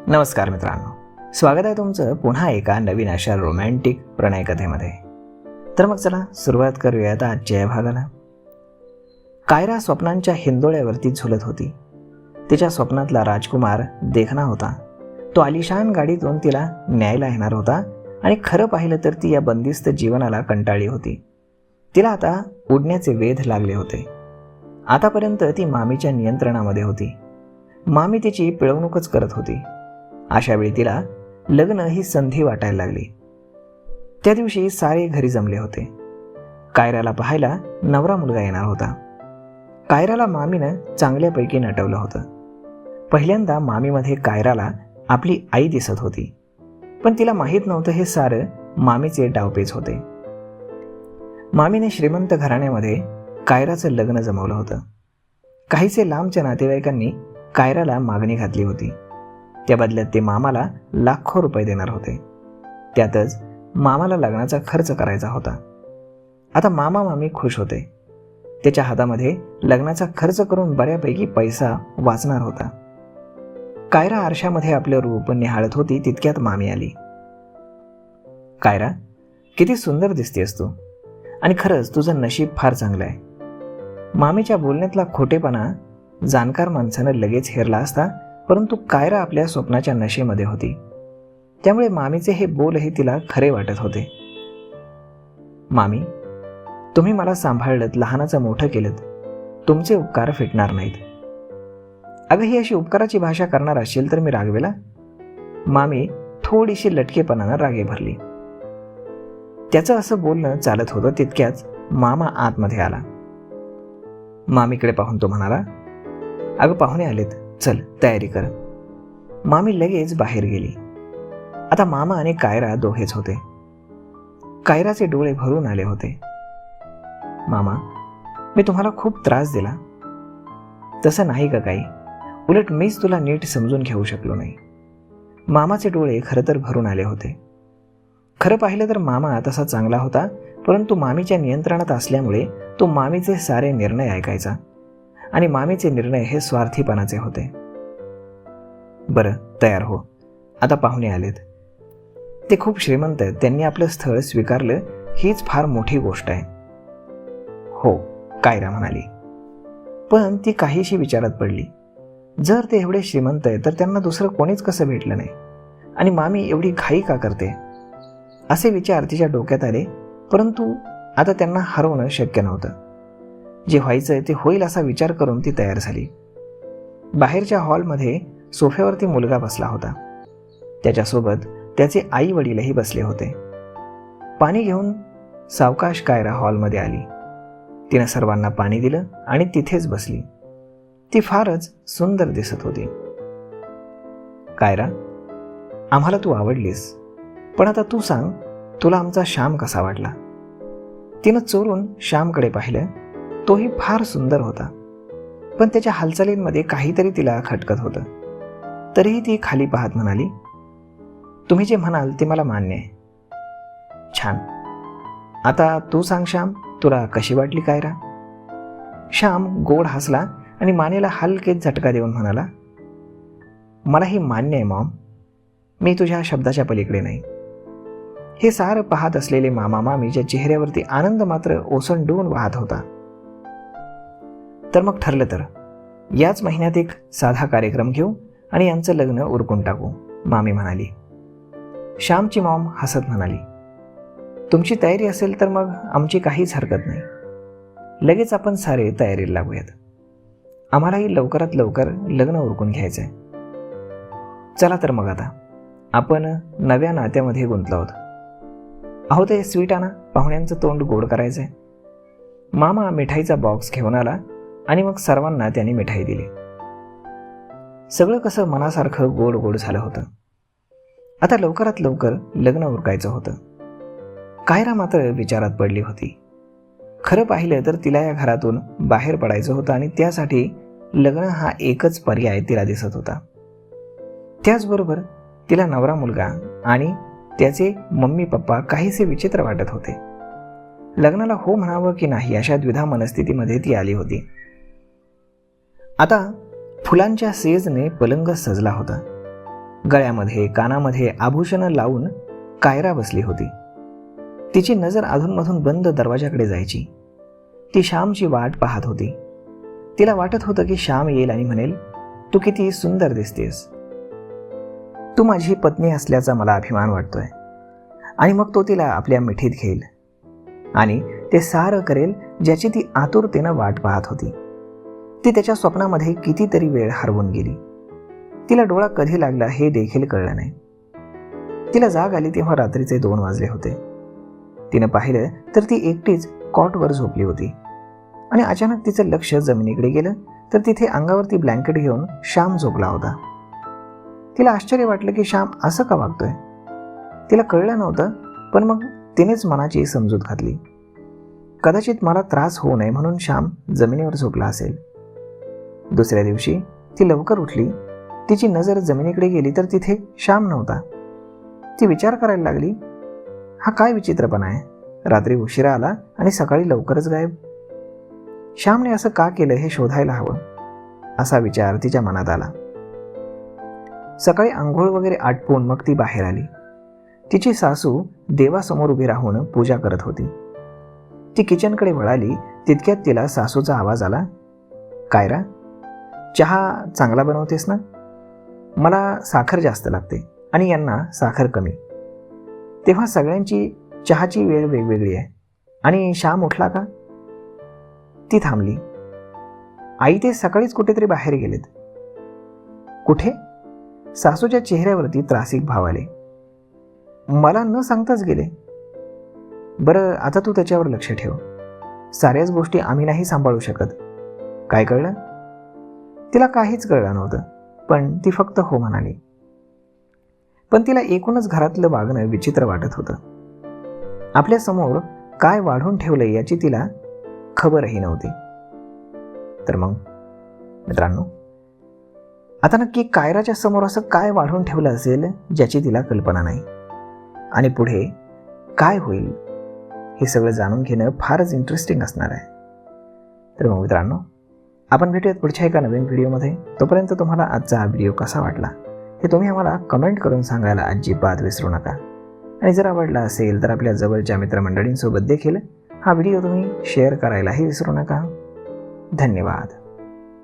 नमस्कार मित्रांनो, स्वागत आहे तुमचं पुन्हा एका नवीन अशा रोमॅन्टिक प्रणय कथेमध्ये. तर मग चला सुरुवात करूयात आजच्या या भागाला. कायरा स्वप्नांच्या हिंदोळ्यावरती झुलत होती. तिच्या स्वप्नातला राजकुमार देखणा होता. तो आलिशान गाडीतून तिला न्यायला येणार होता आणि खरं पाहिलं तर ती या बंदिस्त जीवनाला कंटाळली होती. तिला आता उडण्याचे वेध लागले होते. आतापर्यंत ती मामीच्या नियंत्रणामध्ये होती. मामी तिची पिळवणूकच करत होती. अशावेळी तिला लग्न ही संधी वाटायला लागली. त्या दिवशी सारे घरी जमले होते. कायराला पाहायला नवरा मुलगा येणार होता. कायराला मामीनं चांगल्यापैकी नटवलं होतं. पहिल्यांदा मामीमध्ये कायराला आपली आई दिसत होती, पण तिला माहीत नव्हतं हे सारं मामीचे डावपेच होते. मामीने श्रीमंत घराण्यामध्ये कायराचं लग्न जमवलं होतं. काहीसे लांबच्या नातेवाईकांनी कायराला मागणी घातली होती. त्या बदल्यात ते मामाला लाखो रुपये देणार होते. त्यातच मामाला लग्नाचा खर्च करायचा होता. आता मामा मामी खुश होते. त्याच्या हातामध्ये लग्नाचा खर्च करून बऱ्यापैकी पैसा वाचणार होता. कायरा आरशामध्ये आपलं रूप निहाळत होती तितक्यात मामी आली. कायरा, किती सुंदर दिसतेस तू, आणि खरंच तुझं नशीब फार चांगलं आहे. मामीच्या बोलण्यातला खोटेपणा जाणकार माणसानं लगेच हेरला असता, परंतु कायरा आपल्या स्वप्नाच्या नशेमध्ये होती. त्यामुळे मामीचे हे बोलही तिला खरे वाटत होते. मामी, तुम्ही मला सांभाळलत, लहानाचं मोठं केलं, तुमचे उपकार फिटणार नाहीत. अगं, ही अशी उपकाराची भाषा करणार असेल तर मी रागवेला. मामी थोडीशी लटकेपणानं रागे भरली. त्याचं असं बोलणं चालत होतं तितक्याच मामा आतमध्ये आला. मामीकडे पाहून तो म्हणाला, अगं पाहुणे आलेत, चल तयारी कर. मामी लगेच बाहेर गेली. आता मामा आणि कायरा दोघेच होते. कायराचे डोळे भरून आले होते. मामा, मी तुम्हाला खूप त्रास दिला. तसं नाही का काही, उलट मीच तुला नीट समजून घेऊ शकलो नाही. मामाचे डोळे खरं तर भरून आले होते. खरं पाहिलं तर मामा तसा चांगला होता, परंतु मामीच्या नियंत्रणात असल्यामुळे तो मामीचे सारे निर्णय ऐकायचा, आणि मामीचे निर्णय हे स्वार्थीपणाचे होते. बरं, तयार हो, आता पाहुणे आलेत. ते खूप श्रीमंत आहेत, त्यांनी आपलं स्थळ स्वीकारलं, हीच फार मोठी गोष्ट आहे. हो, कायरा म्हणाली. पण ती काहीशी विचारात पडली. जर ते एवढे श्रीमंत आहेत तर त्यांना दुसरं कोणीच कसं भेटलं नाही, आणि मामी एवढी घाई का करते, असे विचार तिच्या डोक्यात आले. परंतु आता त्यांना हरवणं शक्य नव्हतं. जे व्हायचं ते होईल असा विचार करून ती तयार झाली. बाहेरच्या हॉलमध्ये सोफ्यावरती मुलगा बसला होता. त्याच्यासोबत त्याचे आई वडीलही बसले होते. पाणी घेऊन सावकाश कायरा हॉलमध्ये आली. तिनं सर्वांना पाणी दिलं आणि तिथेच बसली. ती फारच सुंदर दिसत होती. कायरा, आम्हाला तू आवडलीस, पण आता तू सांग, तुला आमचा श्याम कसा वाटला? तिनं चोरून श्यामकडे पाहिलं. तोही फार सुंदर होता, पण त्याच्या हालचालींमध्ये काहीतरी तिला खटकत होतं. तरीही ती खाली पाहत म्हणाली, तुम्ही जे म्हणाल ते मला मान्य आहे. छान. आता तू सांग श्याम, तुला कशी वाटली कायरा? श्याम गोड हसला आणि मानेला हलकेच झटका देऊन म्हणाला, मलाही मान्य आहे मॉम. मी तुझ्या शब्दाच्या पलीकडे नाही. हे सारं पाहत असलेले मामा मामीच्या चेहऱ्यावरती आनंद मात्र ओसंडून वाहत होता. तर मग ठरलं तर याच महिन्यात एक साधा कार्यक्रम घेऊ आणि यांचं लग्न उरकून टाकू, मामी म्हणाली. श्यामची मॉम हसत म्हणाली, तुमची तयारी असेल तर मग आमची काहीच हरकत नाही. लगेच आपण सारे तयारीला लागूयात. आम्हालाही लवकरात लवकर लग्न उरकून घ्यायचं आहे. चला तर मग आता आपण नव्या नात्यामध्ये गुंतलो आहोत. अहो, ते स्वीट आणा, पाहुण्यांचं तोंड गोड करायचं आहे. मामा मिठाईचा बॉक्स घेऊन आला आणि मग सर्वांना त्याने मिठाई दिली. सगळं कसं मनासारखं गोड गोड झालं होतं. आता लवकरात लवकर लग्न उरकायचं होतं. कायरा मात्र विचारात पडली होती. खरं पाहिलं तर तिला या घरातून बाहेर पडायचं होतं, आणि त्यासाठी लग्न हा एकच पर्याय तिला दिसत होता. त्याचबरोबर तिला नवरा मुलगा आणि त्याचे मम्मी पप्पा काहीसे विचित्र वाटत होते. लग्नाला हो म्हणावं की नाही अशा द्विधा मनस्थितीमध्ये ती आली होती. आता फुलांच्या सेजने पलंग सजला होता. गळ्यामध्ये कानामध्ये आभूषणं लावून कायरा बसली होती. तिची नजर अधूनमधून बंद दरवाजाकडे जायची. ती श्यामची वाट पाहत होती. तिला वाटत होतं की श्याम येईल आणि म्हणेल, तू किती सुंदर दिसतेस, तू माझी पत्नी असल्याचा मला अभिमान वाटतोय. आणि मग तो तिला आपल्या मिठीत घेईल आणि ते सारं करेल ज्याची ती आतुरतेनं वाट पाहत होती. ती त्याच्या स्वप्नामध्ये कितीतरी वेळ हरवून गेली. तिला डोळा कधी लागला हे देखील कळलं नाही. तिला जाग आली तेव्हा रात्रीचे 2 वाजले होते. तिनं पाहिलं तर ती एकटीच कॉटवर झोपली होती आणि अचानक तिचं लक्ष जमिनीकडे गेलं तर तिथे अंगावरती ब्लँकेट घेऊन श्याम झोपला होता. तिला आश्चर्य वाटलं की श्याम असं का वागतोय. तिला कळलं नव्हतं, पण मग तिनेच मनाची समजूत घातली. कदाचित मला त्रास होऊ नये म्हणून श्याम जमिनीवर झोपला असेल. दुसऱ्या दिवशी ती लवकर उठली. तिची नजर जमिनीकडे गेली तर तिथे श्याम नव्हता. ती विचार करायला लागली, हा काय विचित्रपणा आहे. रात्री उशिरा आला आणि सकाळी लवकरच गायब. श्यामने असं का केलं हे शोधायला हवं, असा विचार तिच्या मनात आला. सकाळी आंघोळ वगैरे आटपून मग ती बाहेर आली. तिची सासू देवासमोर उभी राहून पूजा करत होती. ती किचनकडे वळाली तितक्यात तिला सासूचा आवाज आला, कायरा, चहा चांगला बनवतेस ना? मला साखर जास्त लागते आणि यांना साखर कमी. तेव्हा सगळ्यांची चहाची वेळ वेगवेगळी आहे. आणि श्याम उठला का? ती थांबली. आई ते सकाळीच कुठेतरी बाहेर गेलेत. कुठे? सासूच्या चेहऱ्यावरती त्रासिक भाव आले. मला न सांगताच गेले. बरं, आता तू त्याच्यावर लक्ष ठेव. साऱ्याच गोष्टी आम्ही नाही सांभाळू शकत. काय कळलं? तिला काहीच कळलं नव्हतं, पण ती फक्त हो म्हणाली. पण तिला एकूणच घरातलं वागणं विचित्र वाटत होतं. आपल्या समोर काय वाढून ठेवलंय याची तिला खबरही नव्हती. तर मग मित्रांनो, आता नक्की कायराच्या समोर असं काय वाढून ठेवलं असेल ज्याची तिला कल्पना नाही, आणि पुढे काय होईल हे सगळं जाणून घेणं फारच इंटरेस्टिंग असणार आहे. तर मग मित्रांनो, आपण भेटूयात पुढच्या एका नवीन व्हिडिओमध्ये. तोपर्यंत तुम्हाला आजचा हा व्हिडिओ कसा वाटला हे तुम्ही आम्हाला कमेंट करून सांगायला अजिबात विसरू नका. आणि जर आवडला असेल तर आपल्या जवळच्या मित्रमंडळींसोबत देखील हा व्हिडिओ तुम्ही शेअर करायलाही विसरू नका. धन्यवाद.